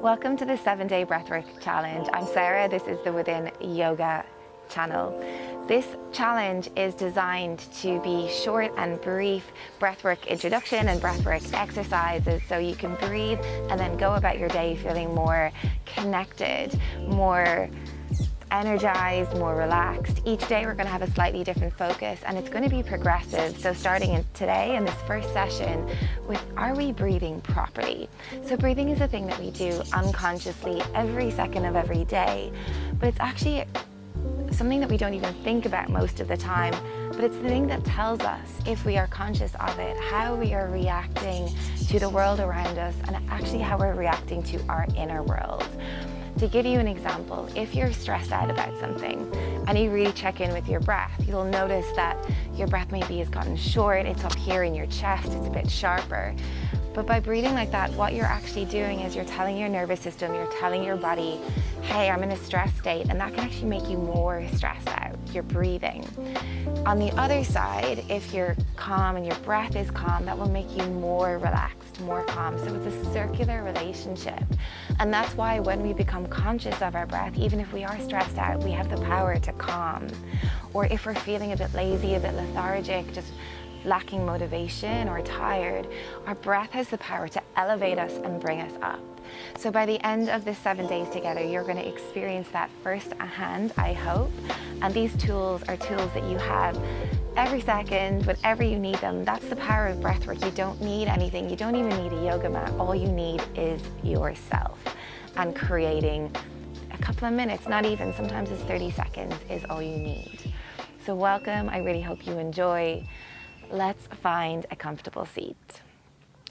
Welcome to the 7-Day Breathwork Challenge. I'm Sarah, this is the Within Yoga channel. This challenge is designed to be short and brief breathwork introduction and breathwork exercises so you can breathe and then go about your day feeling more connected, more energized, more relaxed. Each day we're going to have a slightly different focus and it's going to be progressive. So starting today in this first session with, are we breathing properly? So breathing is a thing that we do unconsciously every second of every day, but it's actually something that we don't even think about most of the time, but it's the thing that tells us, if we are conscious of it, how we are reacting to the world around us and actually how we're reacting to our inner world. To give you an example, if you're stressed out about something and you really check in with your breath, you'll notice that your breath maybe has gotten short, it's up here in your chest, it's a bit sharper. But by breathing like that, what you're actually doing is you're telling your nervous system, you're telling your body, hey, I'm in a stress state, and that can actually make you more stressed out. You're breathing. On the other side, if you're calm and your breath is calm, that will make you more relaxed, more calm. So it's a circular relationship. And that's why when we become conscious of our breath, even if we are stressed out, we have the power to calm. Or if we're feeling a bit lazy, a bit lethargic, just lacking motivation or tired, our breath has the power to elevate us and bring us up. So by the end of this 7 days together, you're going to experience that firsthand, I hope. And these tools are tools that you have every second, whenever you need them. That's the power of breathwork. You don't need anything. You don't even need a yoga mat. All you need is yourself. And creating a couple of minutes, not even, sometimes it's 30 seconds is all you need. So welcome. I really hope you enjoy. Let's find a comfortable seat.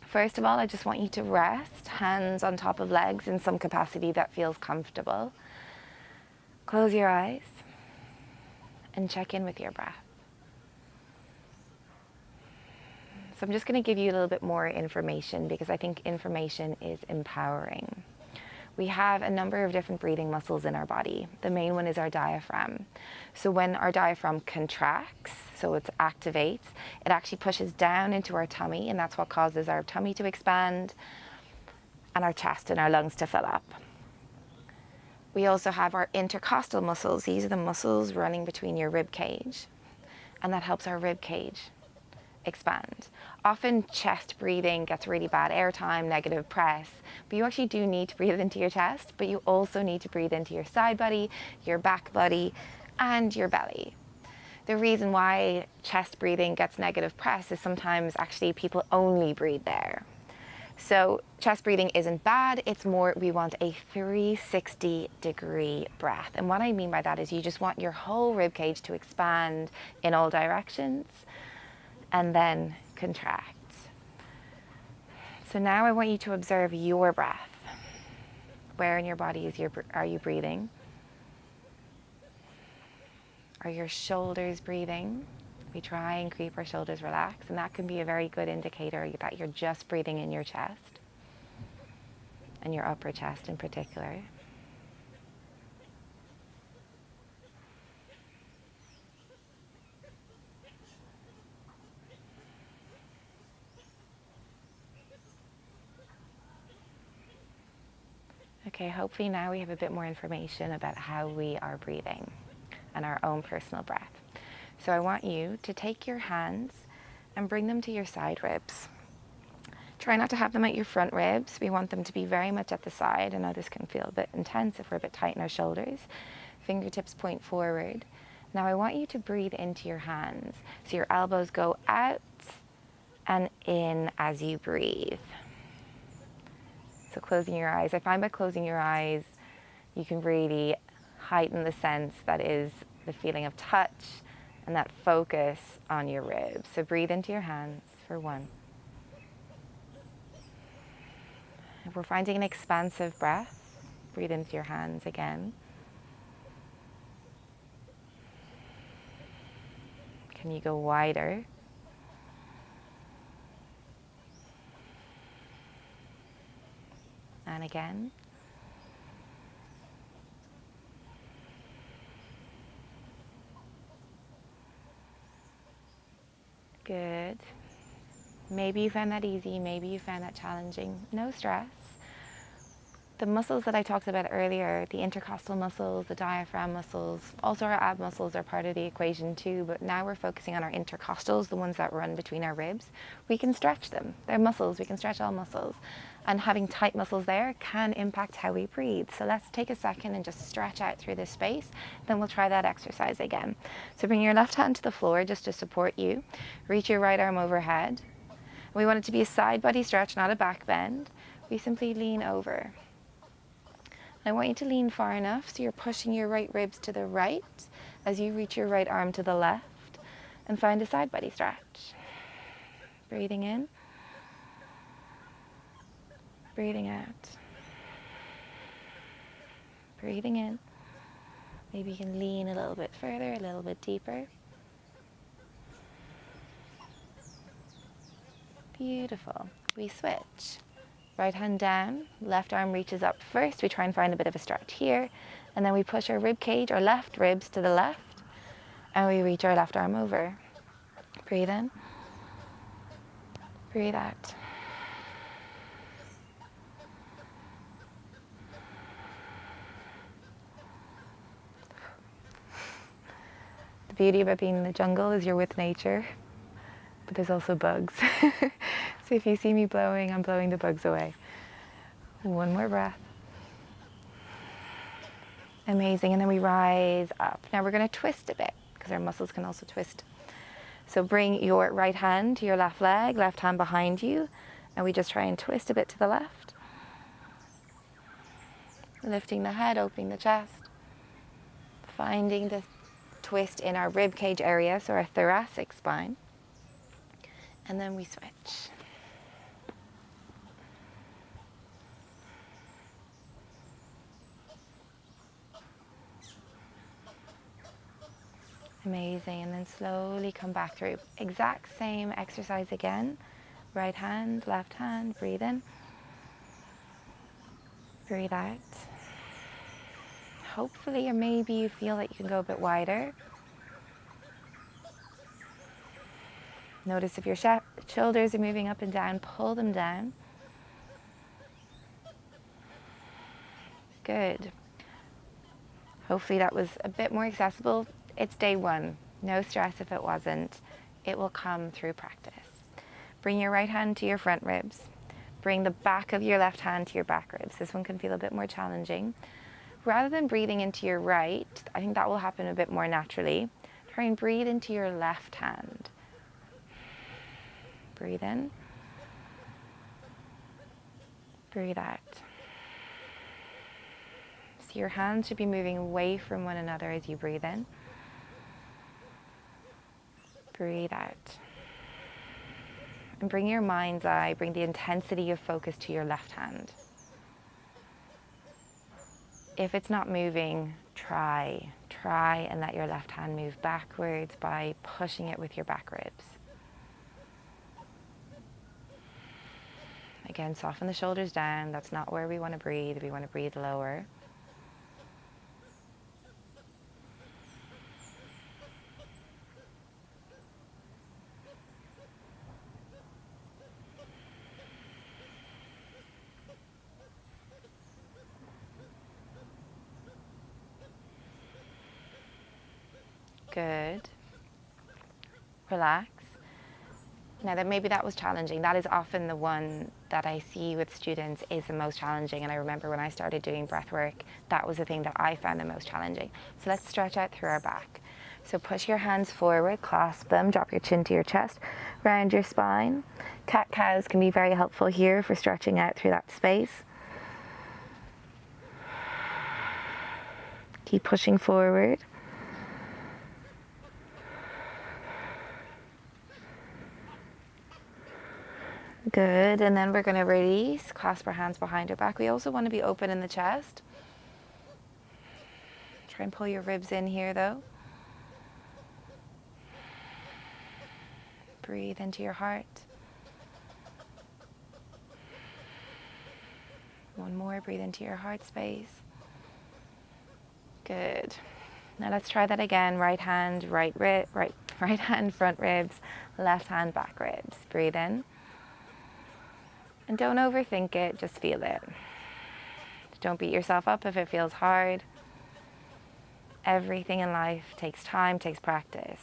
First of all, I just want you to rest, hands on top of legs in some capacity that feels comfortable. Close your eyes and check in with your breath. So I'm just going to give you a little bit more information because I think information is empowering. We have a number of different breathing muscles in our body. The main one is our diaphragm. So when our diaphragm contracts, so it activates, it actually pushes down into our tummy, and that's what causes our tummy to expand and our chest and our lungs to fill up. We also have our intercostal muscles. These are the muscles running between your rib cage, and that helps our rib cage expand. Often chest breathing gets really bad airtime, negative press, but you actually do need to breathe into your chest, but you also need to breathe into your side body, your back body, and your belly. The reason why chest breathing gets negative press is sometimes actually people only breathe there. So chest breathing isn't bad, it's more we want a 360-degree breath. And what I mean by that is you just want your whole rib cage to expand in all directions and then contract. So now I want you to observe your breath. Where in your body are you breathing? Are your shoulders breathing? We try and keep our shoulders relaxed, and that can be a very good indicator that you're just breathing in your chest and your upper chest in particular. Okay, hopefully now we have a bit more information about how we are breathing and our own personal breath. So I want you to take your hands and bring them to your side ribs. Try not to have them at your front ribs. We want them to be very much at the side. I know this can feel a bit intense if we're a bit tight in our shoulders. Fingertips point forward. Now I want you to breathe into your hands. So your elbows go out and in as you breathe. So closing your eyes. I find by closing your eyes, you can really heighten the sense that is the feeling of touch and that focus on your ribs. So breathe into your hands for 1. If we're finding an expansive breath, breathe into your hands again. Can you go wider? And again. Good. Maybe you found that easy, maybe you found that challenging. No stress. The muscles that I talked about earlier, the intercostal muscles, the diaphragm muscles, also our ab muscles are part of the equation too, but now we're focusing on our intercostals, the ones that run between our ribs. We can stretch them. They're muscles, we can stretch all muscles. And having tight muscles there can impact how we breathe. So let's take a second and just stretch out through this space. Then we'll try that exercise again. So bring your left hand to the floor just to support you. Reach your right arm overhead. We want it to be a side body stretch, not a back bend. We simply lean over. I want you to lean far enough so you're pushing your right ribs to the right as you reach your right arm to the left and find a side body stretch. Breathing in, breathing out, breathing in. Maybe you can lean a little bit further, a little bit deeper. Beautiful. We switch. Right hand down, left arm reaches up first. We try and find a bit of a stretch here. And then we push our rib cage, our left ribs to the left. And we reach our left arm over. Breathe in. Breathe out. The beauty about being in the jungle is you're with nature, but there's also bugs. So if you see me blowing, I'm blowing the bugs away. One more breath. Amazing, and then we rise up. Now we're going to twist a bit, because our muscles can also twist. So bring your right hand to your left leg, left hand behind you, and we just try and twist a bit to the left. Lifting the head, opening the chest. Finding the twist in our rib cage area, so our thoracic spine. And then we switch. Amazing, and then slowly come back through. Exact same exercise again. Right hand, left hand, breathe in. Breathe out. Hopefully, or maybe you feel that you can go a bit wider. Notice if your shoulders are moving up and down, pull them down. Good. Hopefully that was a bit more accessible. It's day one. No stress if it wasn't. It will come through practice. Bring your right hand to your front ribs. Bring the back of your left hand to your back ribs. This one can feel a bit more challenging. Rather than breathing into your right, I think that will happen a bit more naturally. Try and breathe into your left hand. Breathe in. Breathe out. So your hands should be moving away from one another as you breathe in. Breathe out. And bring your mind's eye, bring the intensity of focus to your left hand. If it's not moving, try and let your left hand move backwards by pushing it with your back ribs. Again, soften the shoulders down. That's not where we want to breathe. We want to breathe lower. Good. Relax. Now that maybe that was challenging. That is often the one that I see with students is the most challenging. And I remember when I started doing breath work, that was the thing that I found the most challenging. So let's stretch out through our back. So push your hands forward, clasp them, drop your chin to your chest, round your spine. Cat-cows can be very helpful here for stretching out through that space. Keep pushing forward. Good, and then we're going to release, clasp our hands behind our back. We also want to be open in the chest. Try and pull your ribs in here though. Breathe into your heart. One more, breathe into your heart space. Good. Now let's try that again. Right hand, right hand, front ribs, left hand, back ribs. Breathe in. And don't overthink it, just feel it. Don't beat yourself up if it feels hard. Everything in life takes time, takes practice.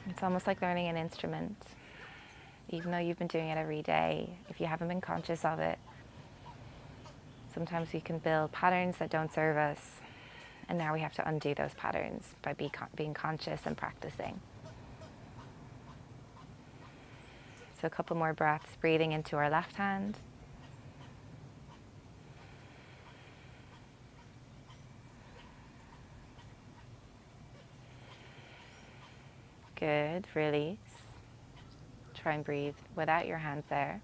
It's almost like learning an instrument. Even though you've been doing it every day, if you haven't been conscious of it, sometimes we can build patterns that don't serve us, and now we have to undo those patterns by being conscious and practicing. So a couple more breaths, breathing into our left hand. Good, release. Try and breathe without your hands there.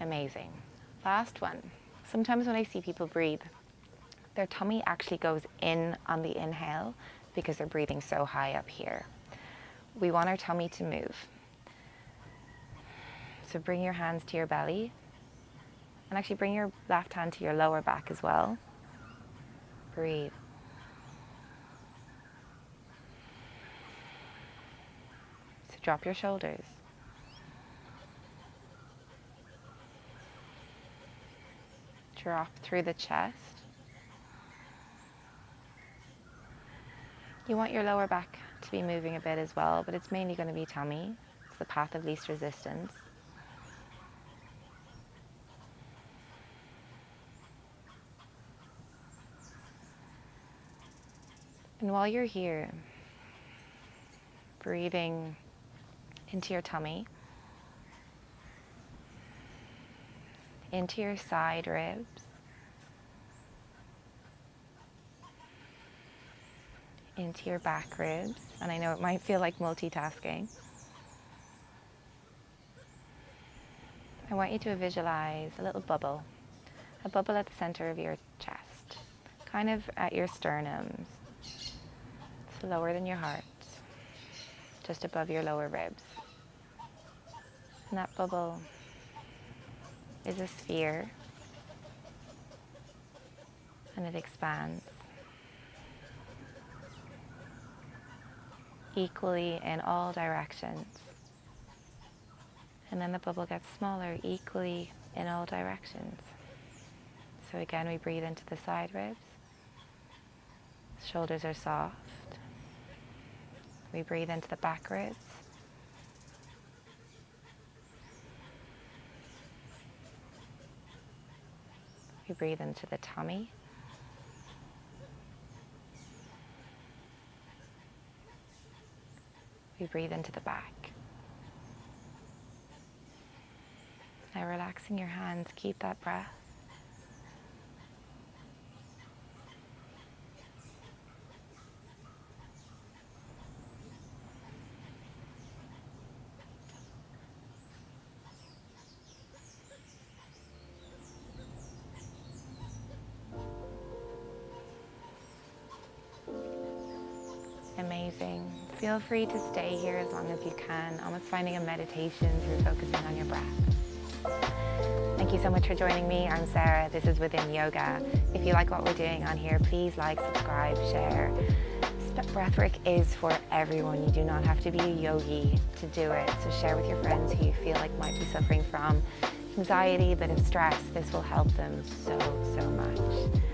Amazing. Last one. Sometimes when I see people breathe, their tummy actually goes in on the inhale because they're breathing so high up here. We want our tummy to move. So bring your hands to your belly, and actually bring your left hand to your lower back as well. Breathe. So drop your shoulders. Drop through the chest. You want your lower back to be moving a bit as well, but it's mainly going to be tummy. It's the path of least resistance. And while you're here, breathing into your tummy, into your side ribs, into your back ribs, and I know it might feel like multitasking. I want you to visualize a little bubble, a bubble at the center of your chest, kind of at your sternums. It's lower than your heart, just above your lower ribs. And that bubble is a sphere, and it expands equally in all directions. And then the bubble gets smaller equally in all directions. So again, we breathe into the side ribs. Shoulders are soft. We breathe into the back ribs. We breathe into the tummy. We breathe into the back. Now relaxing your hands, keep that breath. Amazing. Feel free to stay here as long as you can, almost finding a meditation through focusing on your breath. Thank you so much for joining me. I'm Sarah. This is Within Yoga. If you like what we're doing on here, please like, subscribe, share. Breathwork is for everyone. You do not have to be a yogi to do it. So share with your friends who you feel like might be suffering from anxiety, a bit of stress. This will help them so much.